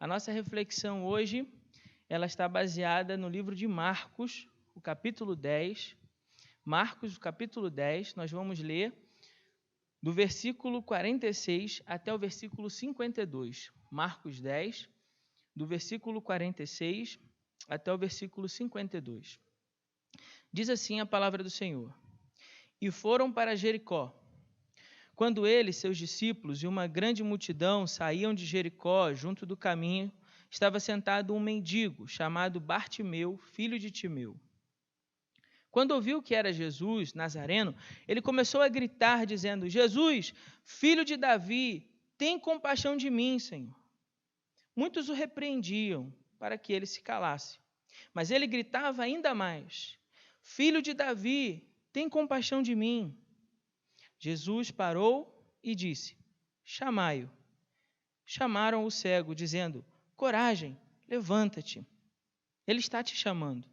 A nossa reflexão hoje, ela está baseada no livro de Marcos, o capítulo 10. Marcos, o capítulo 10, nós vamos ler do versículo 46 até o versículo 52. Marcos 10, do versículo 46 até o versículo 52. Diz assim a palavra do Senhor: E foram para Jericó. Quando ele, seus discípulos e uma grande multidão saíam de Jericó, junto do caminho, estava sentado um mendigo, chamado Bartimeu, filho de Timeu. Quando ouviu que era Jesus, Nazareno, ele começou a gritar, dizendo: Jesus, filho de Davi, tem compaixão de mim, Senhor. Muitos o repreendiam para que ele se calasse. Mas ele gritava ainda mais: Filho de Davi, tem compaixão de mim. Jesus parou e disse: Chamai-o. Chamaram o cego, dizendo: Coragem, levanta-te. Ele está te chamando.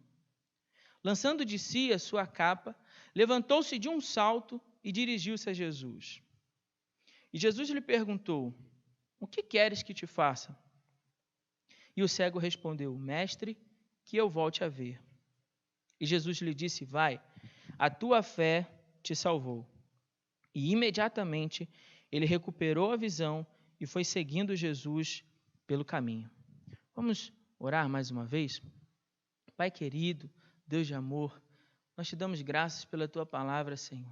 Lançando de si a sua capa, levantou-se de um salto e dirigiu-se a Jesus. E Jesus lhe perguntou: O que queres que te faça? E o cego respondeu: Mestre, que eu volte a ver. E Jesus lhe disse: Vai, a tua fé te salvou. E imediatamente ele recuperou a visão e foi seguindo Jesus pelo caminho. Vamos orar mais uma vez? Pai querido, Deus de amor, nós te damos graças pela tua palavra, Senhor.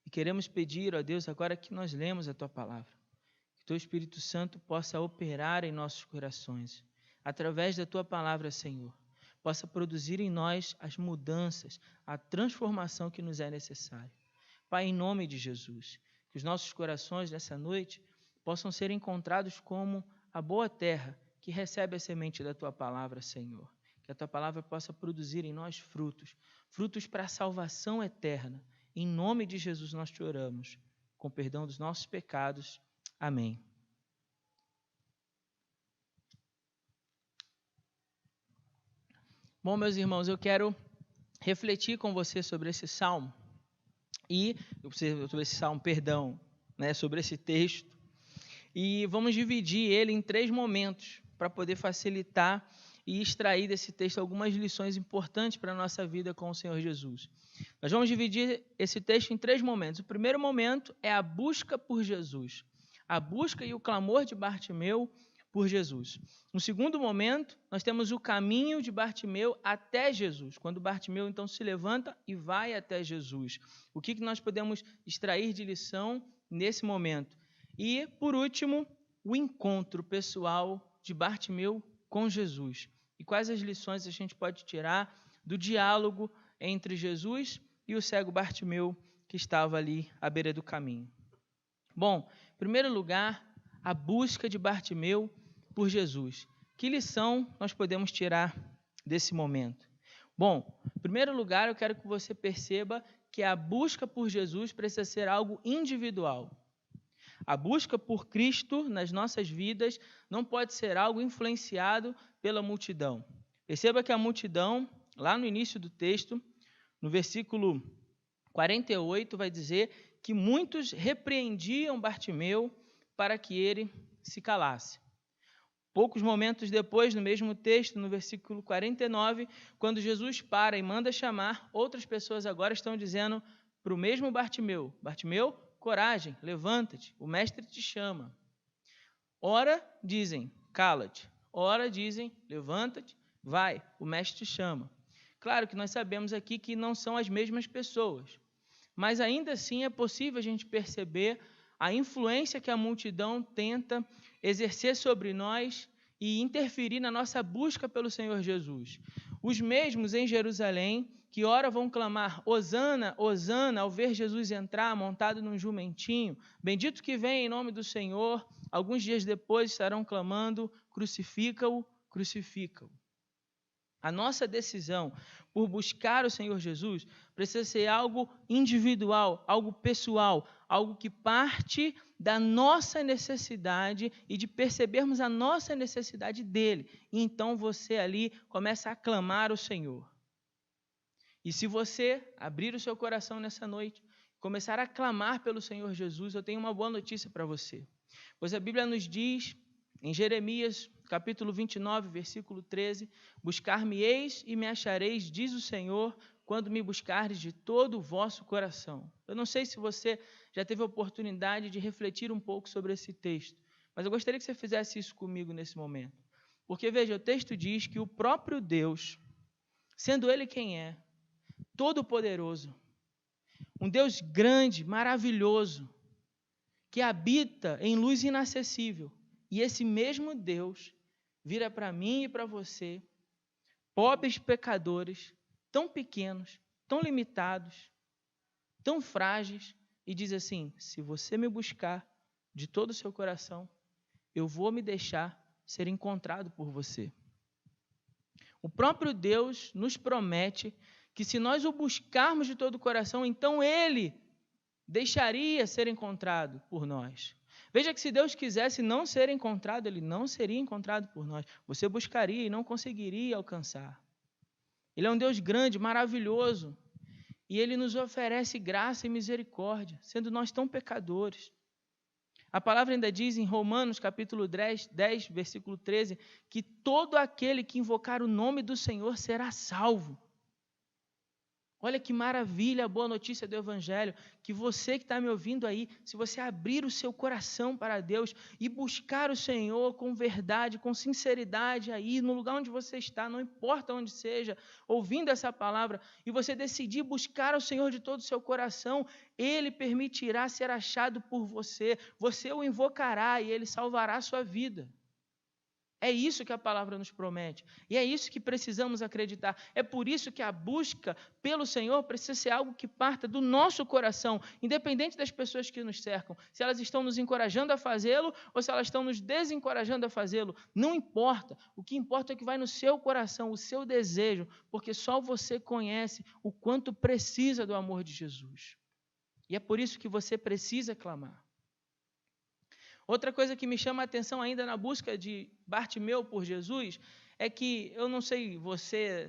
E queremos pedir, ó Deus, agora que nós lemos a tua palavra, que teu Espírito Santo possa operar em nossos corações, através da tua palavra, Senhor, possa produzir em nós as mudanças, a transformação que nos é necessária. Pai, em nome de Jesus, que os nossos corações nessa noite possam ser encontrados como a boa terra que recebe a semente da tua palavra, Senhor. Que a tua palavra possa produzir em nós frutos, frutos para a salvação eterna. Em nome de Jesus nós te oramos, com perdão dos nossos pecados. Amém. Bom, meus irmãos, eu quero refletir com você sobre esse salmo. Sobre esse texto. E vamos dividir ele em 3 momentos, para poder facilitar e extrair desse texto algumas lições importantes para a nossa vida com o Senhor Jesus. Nós vamos dividir esse texto em 3 momentos. O primeiro momento é a busca por Jesus. A busca e o clamor de Bartimeu por Jesus. No segundo momento, nós temos o caminho de Bartimeu até Jesus, quando Bartimeu então se levanta e vai até Jesus. O que nós podemos extrair de lição nesse momento? E, por último, o encontro pessoal de Bartimeu com Jesus. E quais as lições a gente pode tirar do diálogo entre Jesus e o cego Bartimeu que estava ali à beira do caminho? Bom, em primeiro lugar, a busca de Bartimeu por Jesus. Que lição nós podemos tirar desse momento? Bom, em primeiro lugar, eu quero que você perceba que a busca por Jesus precisa ser algo individual. A busca por Cristo nas nossas vidas não pode ser algo influenciado pela multidão. Perceba que a multidão, lá no início do texto, no versículo 48, vai dizer que muitos repreendiam Bartimeu para que ele se calasse. Poucos momentos depois, no mesmo texto, no versículo 49, quando Jesus para e manda chamar, outras pessoas agora estão dizendo para o mesmo Bartimeu: Bartimeu, coragem, levanta-te, o mestre te chama. Ora dizem, cala-te. Ora dizem, levanta-te, vai, o mestre te chama. Claro que nós sabemos aqui que não são as mesmas pessoas, mas ainda assim é possível a gente perceber a influência que a multidão tenta exercer sobre nós e interferir na nossa busca pelo Senhor Jesus. Os mesmos em Jerusalém, que ora vão clamar, Hosana, Hosana, ao ver Jesus entrar montado num jumentinho, bendito que vem em nome do Senhor, alguns dias depois estarão clamando, crucifica-o, crucifica-o. A nossa decisão por buscar o Senhor Jesus precisa ser algo individual, algo pessoal, algo que parte da nossa necessidade e de percebermos a nossa necessidade dele. E então você ali começa a clamar o Senhor. E se você abrir o seu coração nessa noite, começar a clamar pelo Senhor Jesus, eu tenho uma boa notícia para você. Pois a Bíblia nos diz, em Jeremias, capítulo 29, versículo 13, buscar-me-eis e me achareis, diz o Senhor, quando me buscardes de todo o vosso coração. Eu não sei se você já teve a oportunidade de refletir um pouco sobre esse texto, mas eu gostaria que você fizesse isso comigo nesse momento. Porque, veja, o texto diz que o próprio Deus, sendo Ele quem é, todo-poderoso, um Deus grande, maravilhoso, que habita em luz inacessível, e esse mesmo Deus vira para mim e para você, pobres pecadores, tão pequenos, tão limitados, tão frágeis, e diz assim: se você me buscar de todo o seu coração, eu vou me deixar ser encontrado por você. O próprio Deus nos promete que se nós o buscarmos de todo o coração, então Ele deixaria ser encontrado por nós. Veja que se Deus quisesse não ser encontrado, Ele não seria encontrado por nós. Você buscaria e não conseguiria alcançar. Ele é um Deus grande, maravilhoso, e Ele nos oferece graça e misericórdia, sendo nós tão pecadores. A palavra ainda diz em Romanos, capítulo 10, versículo 13, que todo aquele que invocar o nome do Senhor será salvo. Olha que maravilha, a boa notícia do Evangelho, que você que está me ouvindo aí, se você abrir o seu coração para Deus e buscar o Senhor com verdade, com sinceridade aí, no lugar onde você está, não importa onde seja, ouvindo essa palavra, e você decidir buscar o Senhor de todo o seu coração, Ele permitirá ser achado por você, você o invocará e Ele salvará a sua vida. É isso que a palavra nos promete. E é isso que precisamos acreditar. É por isso que a busca pelo Senhor precisa ser algo que parta do nosso coração, independente das pessoas que nos cercam. Se elas estão nos encorajando a fazê-lo ou se elas estão nos desencorajando a fazê-lo. Não importa. O que importa é que vai no seu coração, o seu desejo, porque só você conhece o quanto precisa do amor de Jesus. E é por isso que você precisa clamar. Outra coisa que me chama a atenção ainda na busca de Bartimeu por Jesus é que, eu não sei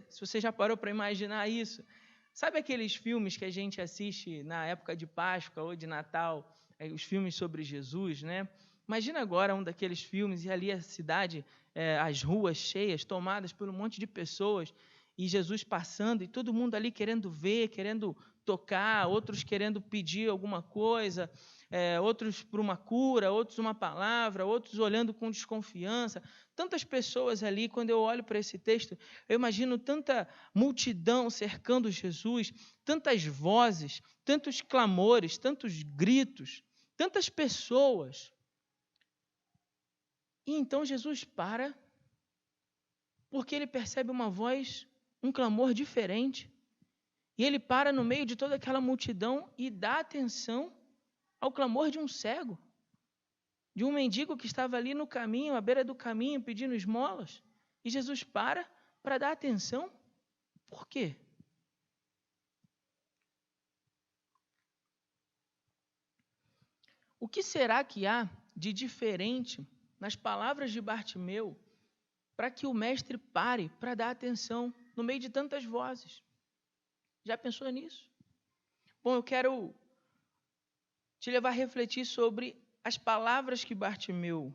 se você já parou para imaginar isso. Sabe aqueles filmes que a gente assiste na época de Páscoa ou de Natal, os filmes sobre Jesus, né? Imagina agora um daqueles filmes e ali a cidade, as ruas cheias, tomadas por um monte de pessoas, e Jesus passando e todo mundo ali querendo ver, querendo tocar, outros querendo pedir alguma coisa, outros por uma cura, outros uma palavra, outros olhando com desconfiança. Tantas pessoas ali, quando eu olho para esse texto, eu imagino tanta multidão cercando Jesus, tantas vozes, tantos clamores, tantos gritos, tantas pessoas. E então Jesus para, porque ele percebe uma voz, um clamor diferente, e ele para no meio de toda aquela multidão e dá atenção ao clamor de um cego, de um mendigo que estava ali no caminho, à beira do caminho, pedindo esmolas. E Jesus para dar atenção. Por quê? O que será que há de diferente nas palavras de Bartimeu para que o mestre pare para dar atenção no meio de tantas vozes? Já pensou nisso? Bom, eu quero te levar a refletir sobre as palavras que Bartimeu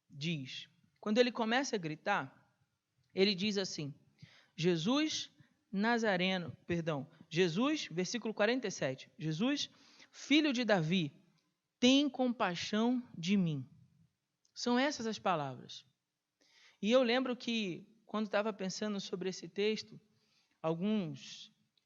diz. Quando ele começa a gritar, ele diz assim: Jesus, versículo 47, Jesus, filho de Davi, tem compaixão de mim. São essas as palavras. E eu lembro que, quando estava pensando sobre esse texto,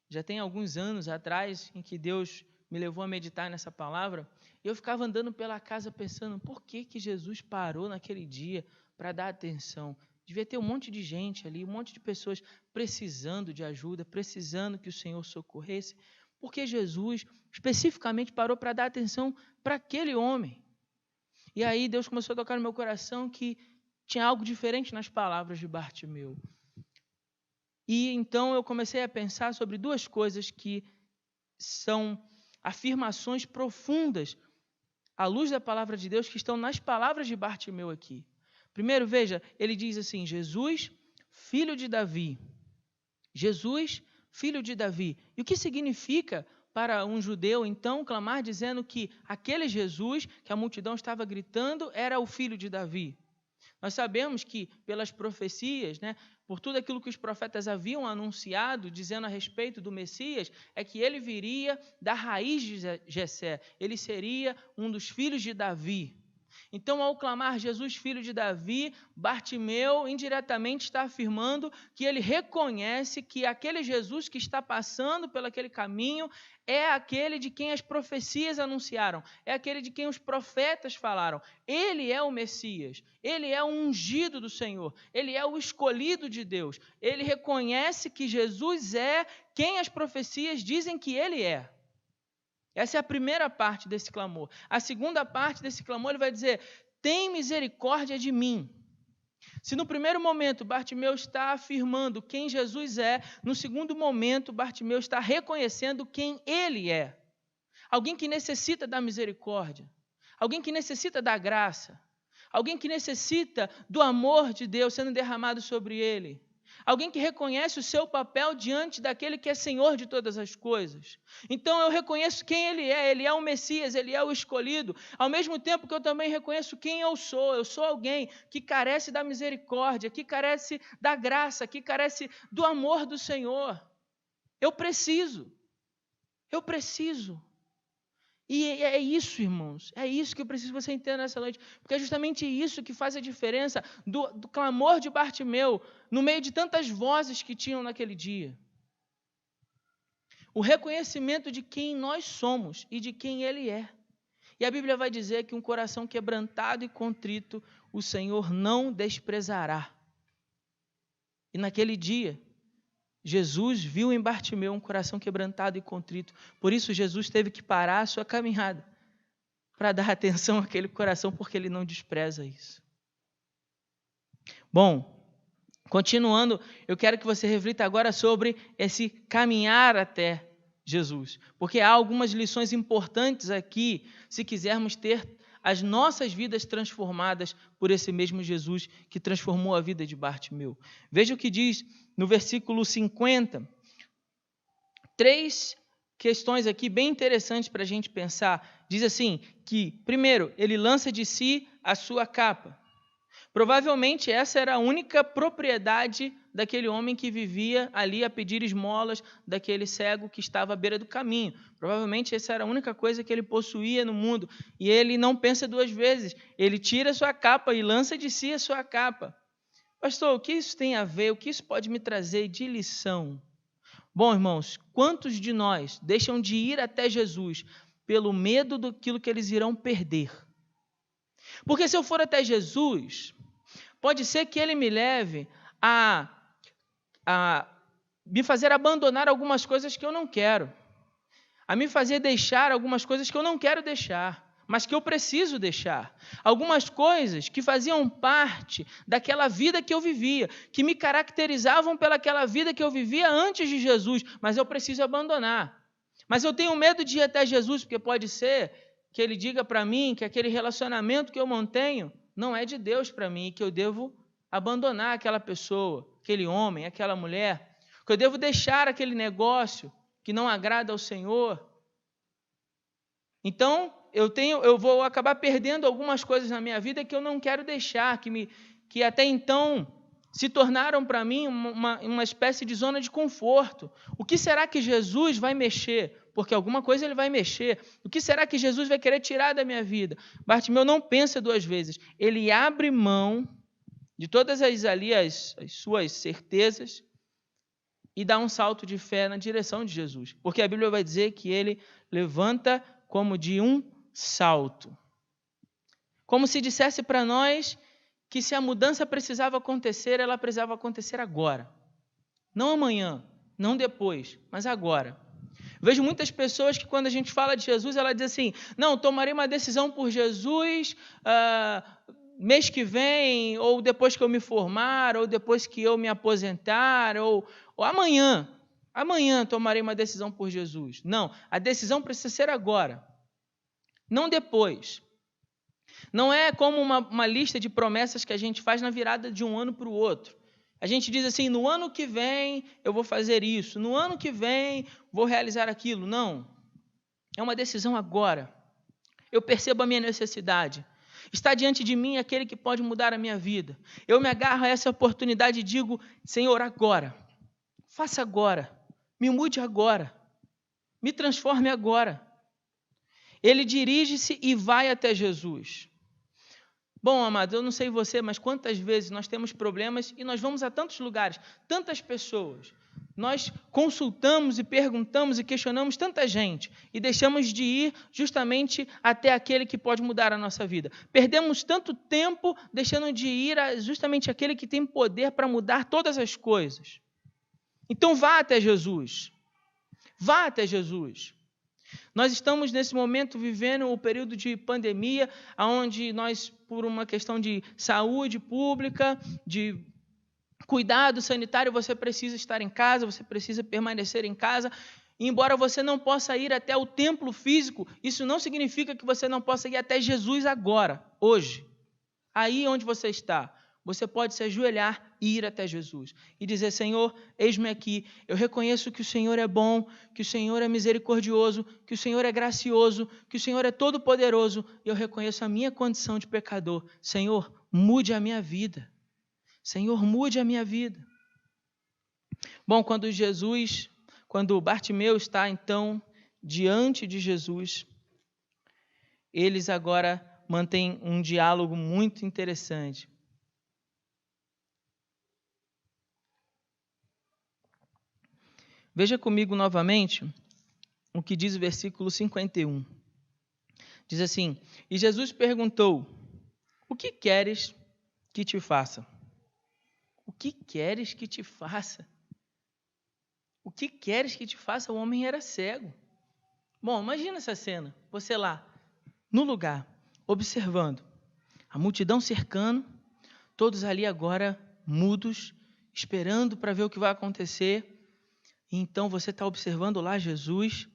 já tem alguns anos atrás, em que Deus me levou a meditar nessa palavra, eu ficava andando pela casa pensando, por que Jesus parou naquele dia para dar atenção? Devia ter um monte de gente ali, um monte de pessoas precisando de ajuda, precisando que o Senhor socorresse. Por que Jesus especificamente parou para dar atenção para aquele homem? E aí Deus começou a tocar no meu coração que tinha algo diferente nas palavras de Bartimeu. E então eu comecei a pensar sobre duas coisas que são afirmações profundas à luz da palavra de Deus que estão nas palavras de Bartimeu aqui. Primeiro, veja, ele diz assim: Jesus, filho de Davi. Jesus, filho de Davi. E o que significa para um judeu, então, clamar dizendo que aquele Jesus, que a multidão estava gritando, era o filho de Davi? Nós sabemos que, pelas profecias, né, por tudo aquilo que os profetas haviam anunciado, dizendo a respeito do Messias, é que ele viria da raiz de Jessé, ele seria um dos filhos de Davi. Então, ao clamar Jesus, filho de Davi, Bartimeu indiretamente está afirmando que ele reconhece que aquele Jesus que está passando por aquele caminho é aquele de quem as profecias anunciaram, é aquele de quem os profetas falaram. Ele é o Messias, ele é o ungido do Senhor, ele é o escolhido de Deus. Ele reconhece que Jesus é quem as profecias dizem que ele é. Essa é a primeira parte desse clamor. A segunda parte desse clamor, ele vai dizer: tem misericórdia de mim. Se no primeiro momento Bartimeu está afirmando quem Jesus é, no segundo momento Bartimeu está reconhecendo quem ele é. Alguém que necessita da misericórdia, alguém que necessita da graça, alguém que necessita do amor de Deus sendo derramado sobre ele. Alguém que reconhece o seu papel diante daquele que é Senhor de todas as coisas. Então eu reconheço quem ele é o Messias, ele é o escolhido, ao mesmo tempo que eu também reconheço quem eu sou alguém que carece da misericórdia, que carece da graça, que carece do amor do Senhor. Eu preciso. E é isso, irmãos, é isso que eu preciso que você entenda nessa noite, porque é justamente isso que faz a diferença do clamor de Bartimeu, no meio de tantas vozes que tinham naquele dia. O reconhecimento de quem nós somos e de quem ele é. E a Bíblia vai dizer que um coração quebrantado e contrito, o Senhor não desprezará. E naquele dia, Jesus viu em Bartimeu um coração quebrantado e contrito. Por isso, Jesus teve que parar a sua caminhada para dar atenção àquele coração, porque ele não despreza isso. Bom, continuando, eu quero que você reflita agora sobre esse caminhar até Jesus, porque há algumas lições importantes aqui, se quisermos ter as nossas vidas transformadas por esse mesmo Jesus que transformou a vida de Bartimeu. Veja o que diz no versículo 50. 3 questões aqui bem interessantes para a gente pensar. Diz assim, que, primeiro, ele lança de si a sua capa. Provavelmente essa era a única propriedade daquele homem que vivia ali a pedir esmolas daquele cego que estava à beira do caminho. Provavelmente essa era a única coisa que ele possuía no mundo. E ele não pensa duas vezes. Ele tira a sua capa e lança de si a sua capa. Pastor, o que isso tem a ver? O que isso pode me trazer de lição? Bom, irmãos, quantos de nós deixam de ir até Jesus pelo medo daquilo que eles irão perder? Porque se eu for até Jesus, pode ser que ele me leve a me fazer abandonar algumas coisas que eu não quero, a me fazer deixar algumas coisas que eu não quero deixar, mas que eu preciso deixar. Algumas coisas que faziam parte daquela vida que eu vivia, que me caracterizavam pelaquela vida que eu vivia antes de Jesus, mas eu preciso abandonar. Mas eu tenho medo de ir até Jesus, porque pode ser que ele diga para mim que aquele relacionamento que eu mantenho não é de Deus para mim, que eu devo abandonar aquela pessoa, aquele homem, aquela mulher, que eu devo deixar aquele negócio que não agrada ao Senhor. Então, eu vou acabar perdendo algumas coisas na minha vida que eu não quero deixar, que até então se tornaram para mim uma espécie de zona de conforto. O que será que Jesus vai mexer? Porque alguma coisa ele vai mexer. O que será que Jesus vai querer tirar da minha vida? Bartimeu não pensa duas vezes. Ele abre mão de todas as suas certezas e dá um salto de fé na direção de Jesus. Porque a Bíblia vai dizer que ele levanta como de um salto. Como se dissesse para nós que se a mudança precisava acontecer, ela precisava acontecer agora. Não amanhã, não depois, mas agora. Vejo muitas pessoas que quando a gente fala de Jesus, ela diz assim, não, tomarei uma decisão por Jesus mês que vem, ou depois que eu me formar, ou depois que eu me aposentar, ou amanhã. Amanhã tomarei uma decisão por Jesus. Não, a decisão precisa ser agora, não depois. Não é como uma lista de promessas que a gente faz na virada de um ano para o outro. A gente diz assim, no ano que vem eu vou fazer isso, no ano que vem vou realizar aquilo. Não, é uma decisão agora. Eu percebo a minha necessidade. Está diante de mim aquele que pode mudar a minha vida. Eu me agarro a essa oportunidade e digo, Senhor, agora, faça agora, me mude agora, me transforme agora. Ele dirige-se e vai até Jesus. Bom, amados, eu não sei você, mas quantas vezes nós temos problemas e nós vamos a tantos lugares, tantas pessoas. Nós consultamos e perguntamos e questionamos tanta gente e deixamos de ir justamente até aquele que pode mudar a nossa vida. Perdemos tanto tempo deixando de ir a justamente aquele que tem poder para mudar todas as coisas. Então vá até Jesus. Vá até Jesus. Nós estamos, nesse momento, vivendo o período de pandemia, onde nós, por uma questão de saúde pública, de cuidado sanitário, você precisa estar em casa, você precisa permanecer em casa. E embora você não possa ir até o templo físico, isso não significa que você não possa ir até Jesus agora, hoje. Aí onde você está, você pode se ajoelhar e ir até Jesus. E dizer, Senhor, eis-me aqui. Eu reconheço que o Senhor é bom, que o Senhor é misericordioso, que o Senhor é gracioso, que o Senhor é todo-poderoso. E eu reconheço a minha condição de pecador. Senhor, mude a minha vida. Senhor, mude a minha vida. Bom, quando Bartimeu está, então, diante de Jesus, eles agora mantêm um diálogo muito interessante. Veja comigo novamente o que diz o versículo 51. Diz assim, e Jesus perguntou, o que queres que te faça? O que queres que te faça? O que queres que te faça? O homem era cego. Bom, imagina essa cena. Você lá, no lugar, observando. A multidão cercando, todos ali agora mudos, esperando para ver o que vai acontecer. E então você está observando lá Jesus.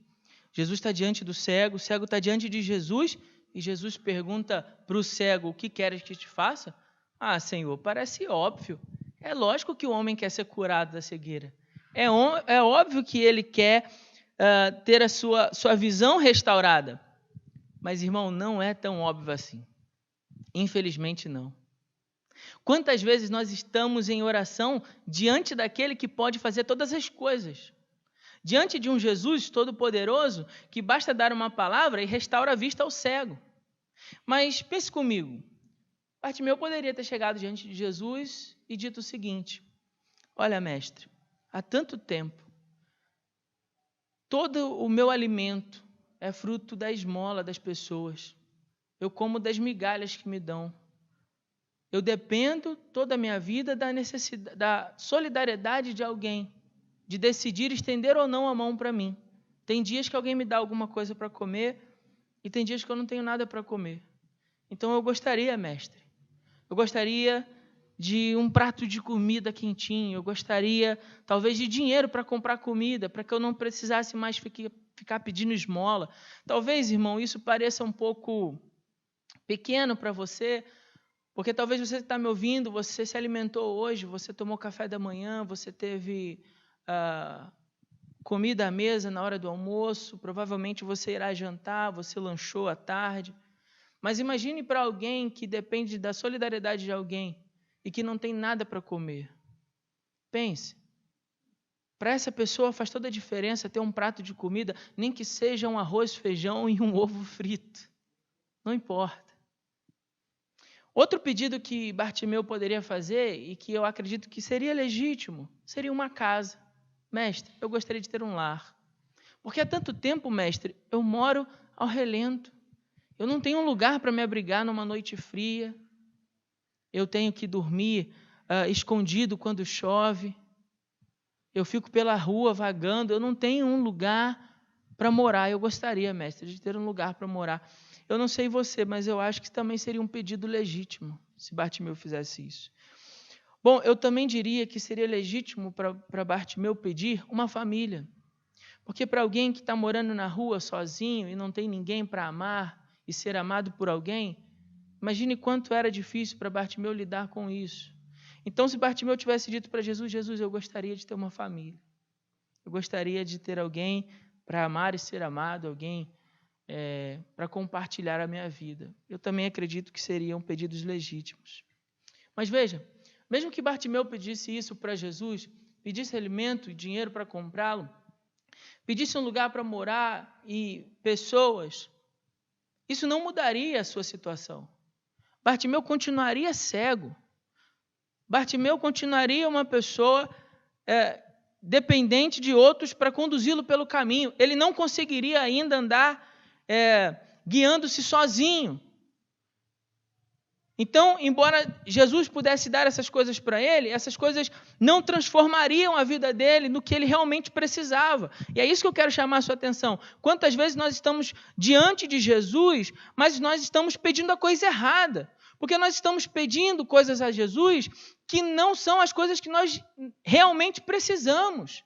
Jesus está diante do cego, o cego está diante de Jesus. E Jesus pergunta para o cego, o que queres que te faça? Ah, Senhor, parece óbvio. É lógico que o homem quer ser curado da cegueira. É óbvio que ele quer ter a sua visão restaurada. Mas, irmão, não é tão óbvio assim. Infelizmente, não. Quantas vezes nós estamos em oração diante daquele que pode fazer todas as coisas? Diante de um Jesus todo-poderoso que basta dar uma palavra e restaura a vista ao cego. Mas pense comigo. Bartimeu poderia ter chegado diante de Jesus e dito o seguinte, olha, mestre, há tanto tempo, todo o meu alimento é fruto da esmola das pessoas. Eu como das migalhas que me dão. Eu dependo toda a minha vida da solidariedade de alguém, de decidir estender ou não a mão para mim. Tem dias que alguém me dá alguma coisa para comer e tem dias que eu não tenho nada para comer. Então eu gostaria, mestre, eu gostaria de um prato de comida quentinho, eu gostaria talvez de dinheiro para comprar comida, para que eu não precisasse mais ficar pedindo esmola. Talvez, irmão, isso pareça um pouco pequeno para você, porque talvez você está me ouvindo, você se alimentou hoje, você tomou café da manhã, você teve comida à mesa na hora do almoço, provavelmente você irá jantar, você lanchou à tarde. Mas imagine para alguém que depende da solidariedade de alguém e que não tem nada para comer. Pense, para essa pessoa faz toda a diferença ter um prato de comida, nem que seja um arroz, feijão e um ovo frito. Não importa. Outro pedido que Bartimeu poderia fazer e que eu acredito que seria legítimo, seria uma casa. Mestre, eu gostaria de ter um lar. Porque há tanto tempo, mestre, eu moro ao relento. Eu não tenho um lugar para me abrigar numa noite fria. Eu tenho que dormir escondido quando chove. Eu fico pela rua vagando. Eu não tenho um lugar para morar. Eu gostaria, mestre, de ter um lugar para morar. Eu não sei você, mas eu acho que também seria um pedido legítimo se Bartimeu fizesse isso. Bom, eu também diria que seria legítimo para Bartimeu pedir uma família. Porque para alguém que está morando na rua sozinho e não tem ninguém para amar e ser amado por alguém, imagine quanto era difícil para Bartimeu lidar com isso. Então, se Bartimeu tivesse dito para Jesus, Jesus, eu gostaria de ter uma família. Eu gostaria de ter alguém para amar e ser amado, alguém para compartilhar a minha vida. Eu também acredito que seriam pedidos legítimos. Mas veja, mesmo que Bartimeu pedisse isso para Jesus, pedisse alimento e dinheiro para comprá-lo, pedisse um lugar para morar e pessoas, isso não mudaria a sua situação. Bartimeu continuaria cego. Bartimeu continuaria uma pessoa dependente de outros para conduzi-lo pelo caminho. Ele não conseguiria ainda andar guiando-se sozinho. Então, embora Jesus pudesse dar essas coisas para ele, essas coisas não transformariam a vida dele no que ele realmente precisava. E é isso que eu quero chamar a sua atenção. Quantas vezes nós estamos diante de Jesus, mas nós estamos pedindo a coisa errada. Porque nós estamos pedindo coisas a Jesus que não são as coisas que nós realmente precisamos.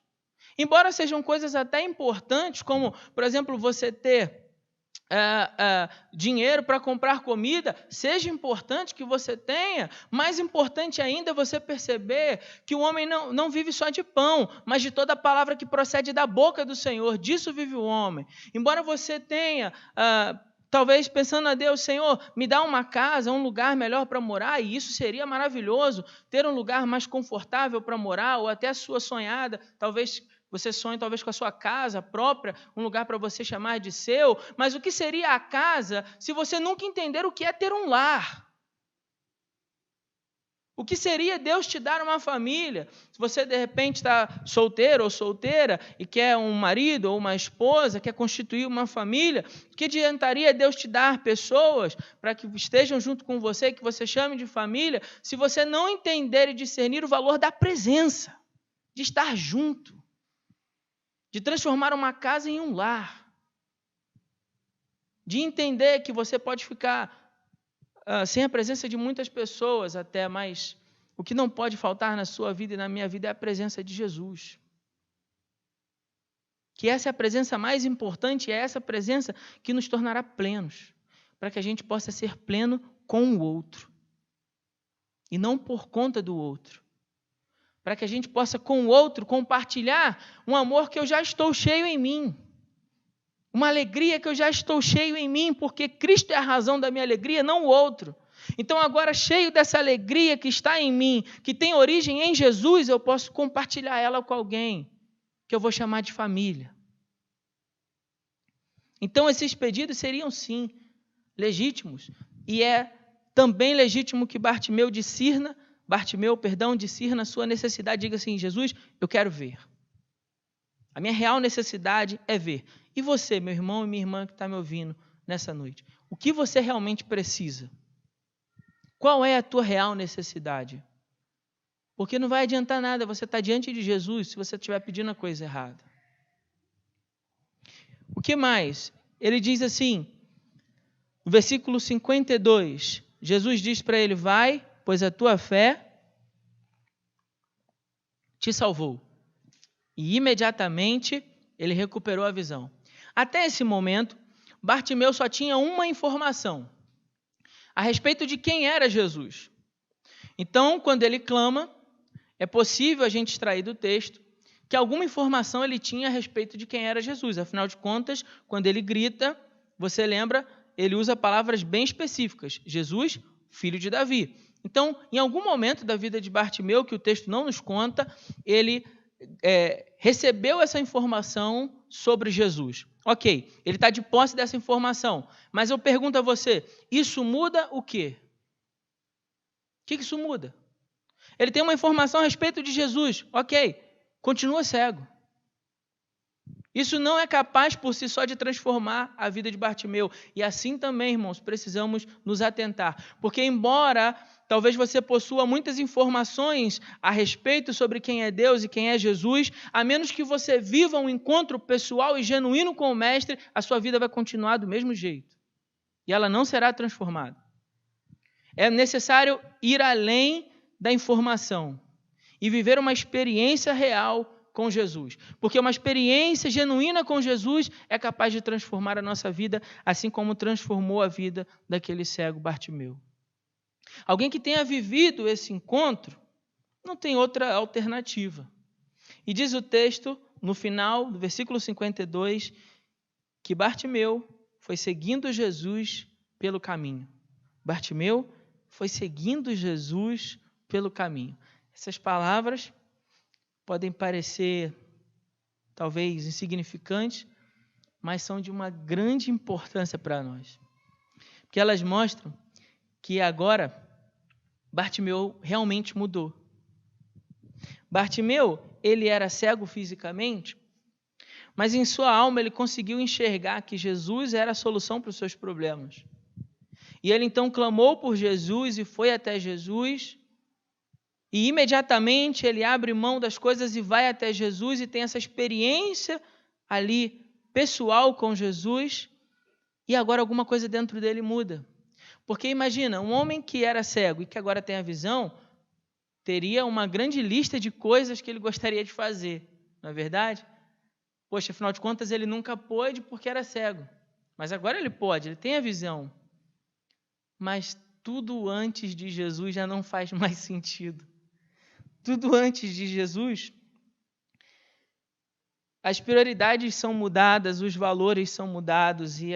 Embora sejam coisas até importantes, como, por exemplo, você ter dinheiro para comprar comida, seja importante que você tenha, mais importante ainda é você perceber que o homem não vive só de pão, mas de toda a palavra que procede da boca do Senhor, disso vive o homem. Embora você tenha, talvez pensando a Deus, Senhor, me dá uma casa, um lugar melhor para morar, e isso seria maravilhoso, ter um lugar mais confortável para morar, ou até a sua sonhada, talvez você sonhe talvez com a sua casa própria, um lugar para você chamar de seu, mas o que seria a casa se você nunca entender o que é ter um lar? O que seria Deus te dar uma família? Se você de repente está solteiro ou solteira e quer um marido ou uma esposa, quer constituir uma família, o que adiantaria Deus te dar pessoas para que estejam junto com você, que você chame de família, se você não entender e discernir o valor da presença, de estar junto, de transformar uma casa em um lar, de entender que você pode ficar sem a presença de muitas pessoas até, mas o que não pode faltar na sua vida e na minha vida é a presença de Jesus. Que essa é a presença mais importante, é essa presença que nos tornará plenos, para que a gente possa ser pleno com o outro, e não por conta do outro. Para que a gente possa com o outro compartilhar um amor que eu já estou cheio em mim. Uma alegria que eu já estou cheio em mim, porque Cristo é a razão da minha alegria, não o outro. Então agora, cheio dessa alegria que está em mim, que tem origem em Jesus, eu posso compartilhar ela com alguém, que eu vou chamar de família. Então esses pedidos seriam sim legítimos. E é também legítimo que Bartimeu discirna a sua necessidade, diga assim, Jesus, eu quero ver. A minha real necessidade é ver. E você, meu irmão e minha irmã que está me ouvindo nessa noite, o que você realmente precisa? Qual é a tua real necessidade? Porque não vai adiantar nada você estar diante de Jesus se você estiver pedindo a coisa errada. O que mais? Ele diz assim, no versículo 52, Jesus diz para ele, vai, pois a tua fé te salvou. E imediatamente ele recuperou a visão. Até esse momento, Bartimeu só tinha uma informação a respeito de quem era Jesus. Então, quando ele clama, é possível a gente extrair do texto que alguma informação ele tinha a respeito de quem era Jesus. Afinal de contas, quando ele grita, você lembra, ele usa palavras bem específicas. Jesus, filho de Davi. Então, em algum momento da vida de Bartimeu, que o texto não nos conta, ele recebeu essa informação sobre Jesus. Ok, ele está de posse dessa informação. Mas eu pergunto a você, isso muda o quê? O que isso muda? Ele tem uma informação a respeito de Jesus. Ok, continua cego. Isso não é capaz por si só de transformar a vida de Bartimeu. E assim também, irmãos, precisamos nos atentar. Porque embora talvez você possua muitas informações a respeito sobre quem é Deus e quem é Jesus, a menos que você viva um encontro pessoal e genuíno com o Mestre, a sua vida vai continuar do mesmo jeito. E ela não será transformada. É necessário ir além da informação e viver uma experiência real com Jesus. Porque uma experiência genuína com Jesus é capaz de transformar a nossa vida, assim como transformou a vida daquele cego Bartimeu. Alguém que tenha vivido esse encontro não tem outra alternativa. E diz o texto, no final do versículo 52, que Bartimeu foi seguindo Jesus pelo caminho. Bartimeu foi seguindo Jesus pelo caminho. Essas palavras podem parecer talvez insignificantes, mas são de uma grande importância para nós. Porque elas mostram que agora Bartimeu realmente mudou. Bartimeu, ele era cego fisicamente, mas em sua alma ele conseguiu enxergar que Jesus era a solução para os seus problemas. E ele então clamou por Jesus e foi até Jesus, e imediatamente ele abre mão das coisas e vai até Jesus e tem essa experiência ali pessoal com Jesus, e agora alguma coisa dentro dele muda. Porque imagina, um homem que era cego e que agora tem a visão, teria uma grande lista de coisas que ele gostaria de fazer, não é verdade? Poxa, afinal de contas ele nunca pôde porque era cego, mas agora ele pode, ele tem a visão. Mas tudo antes de Jesus já não faz mais sentido. Tudo antes de Jesus, as prioridades são mudadas, os valores são mudados e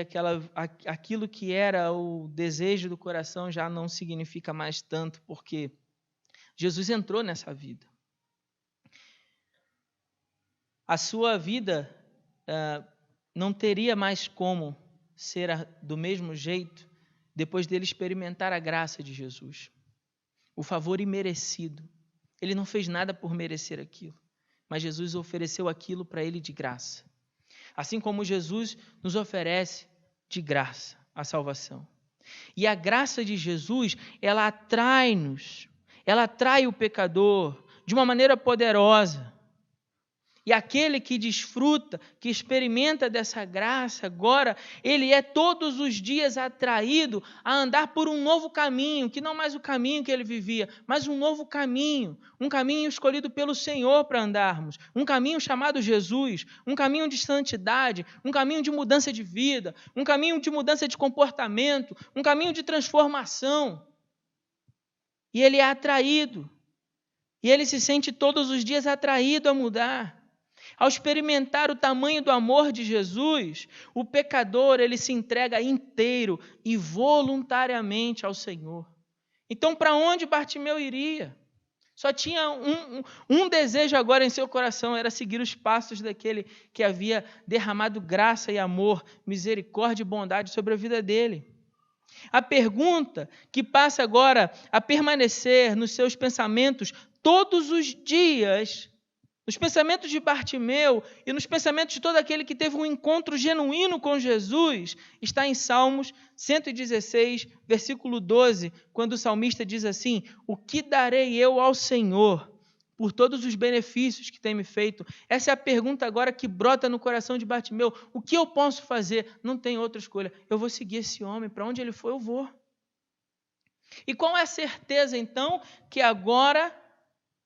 aquilo que era o desejo do coração já não significa mais tanto, porque Jesus entrou nessa vida. A sua vida não teria mais como ser do mesmo jeito depois dele experimentar a graça de Jesus, o favor imerecido. Ele não fez nada por merecer aquilo, mas Jesus ofereceu aquilo para ele de graça. Assim como Jesus nos oferece de graça a salvação. E a graça de Jesus, ela atrai-nos, ela atrai o pecador de uma maneira poderosa. E aquele que desfruta, que experimenta dessa graça, agora, ele é todos os dias atraído a andar por um novo caminho, que não mais o caminho que ele vivia, mas um novo caminho, um caminho escolhido pelo Senhor para andarmos, um caminho chamado Jesus, um caminho de santidade, um caminho de mudança de vida, um caminho de mudança de comportamento, um caminho de transformação. E ele é atraído, e ele se sente todos os dias atraído a mudar. Ao experimentar o tamanho do amor de Jesus, o pecador ele se entrega inteiro e voluntariamente ao Senhor. Então, para onde Bartimeu iria? Só tinha um desejo agora em seu coração, era seguir os passos daquele que havia derramado graça e amor, misericórdia e bondade sobre a vida dele. A pergunta que passa agora a permanecer nos seus pensamentos todos os dias, nos pensamentos de Bartimeu e nos pensamentos de todo aquele que teve um encontro genuíno com Jesus, está em Salmos 116, versículo 12, quando o salmista diz assim: o que darei eu ao Senhor por todos os benefícios que tem me feito? Essa é a pergunta agora que brota no coração de Bartimeu. O que eu posso fazer? Não tem outra escolha. Eu vou seguir esse homem, para onde ele for eu vou. E qual é a certeza então que agora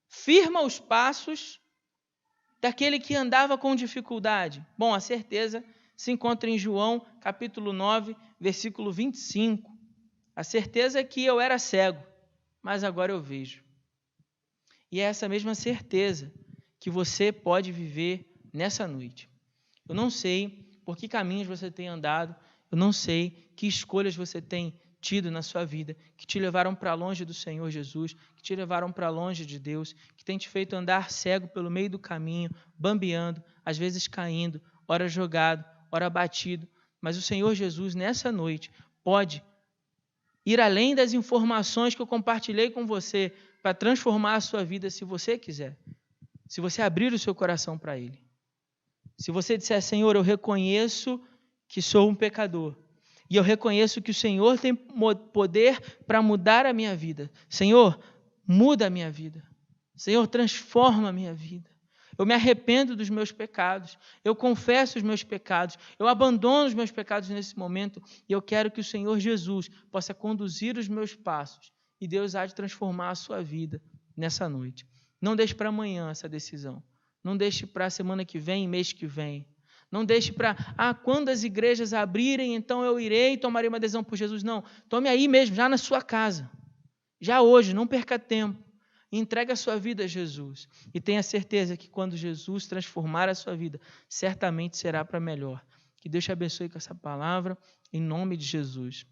firma os passos daquele que andava com dificuldade? Bom, a certeza se encontra em João, capítulo 9, versículo 25. A certeza é que eu era cego, mas agora eu vejo. E é essa mesma certeza que você pode viver nessa noite. Eu não sei por que caminhos você tem andado, eu não sei que escolhas você tem tido na sua vida, que te levaram para longe do Senhor Jesus, que te levaram para longe de Deus, que tem te feito andar cego pelo meio do caminho, bambeando, às vezes caindo, ora jogado, ora batido. Mas o Senhor Jesus, nessa noite, pode ir além das informações que eu compartilhei com você para transformar a sua vida, se você quiser. Se você abrir o seu coração para Ele. Se você disser: Senhor, eu reconheço que sou um pecador, e eu reconheço que o Senhor tem poder para mudar a minha vida. Senhor, muda a minha vida. Senhor, transforma a minha vida. Eu me arrependo dos meus pecados. Eu confesso os meus pecados. Eu abandono os meus pecados nesse momento. E eu quero que o Senhor Jesus possa conduzir os meus passos. E Deus há de transformar a sua vida nessa noite. Não deixe para amanhã essa decisão. Não deixe para a semana que vem, mês que vem. Não deixe para, quando as igrejas abrirem, então eu irei e tomarei uma decisão por Jesus. Não, tome aí mesmo, já na sua casa. Já hoje, não perca tempo. Entregue a sua vida a Jesus. E tenha certeza que quando Jesus transformar a sua vida, certamente será para melhor. Que Deus te abençoe com essa palavra, em nome de Jesus.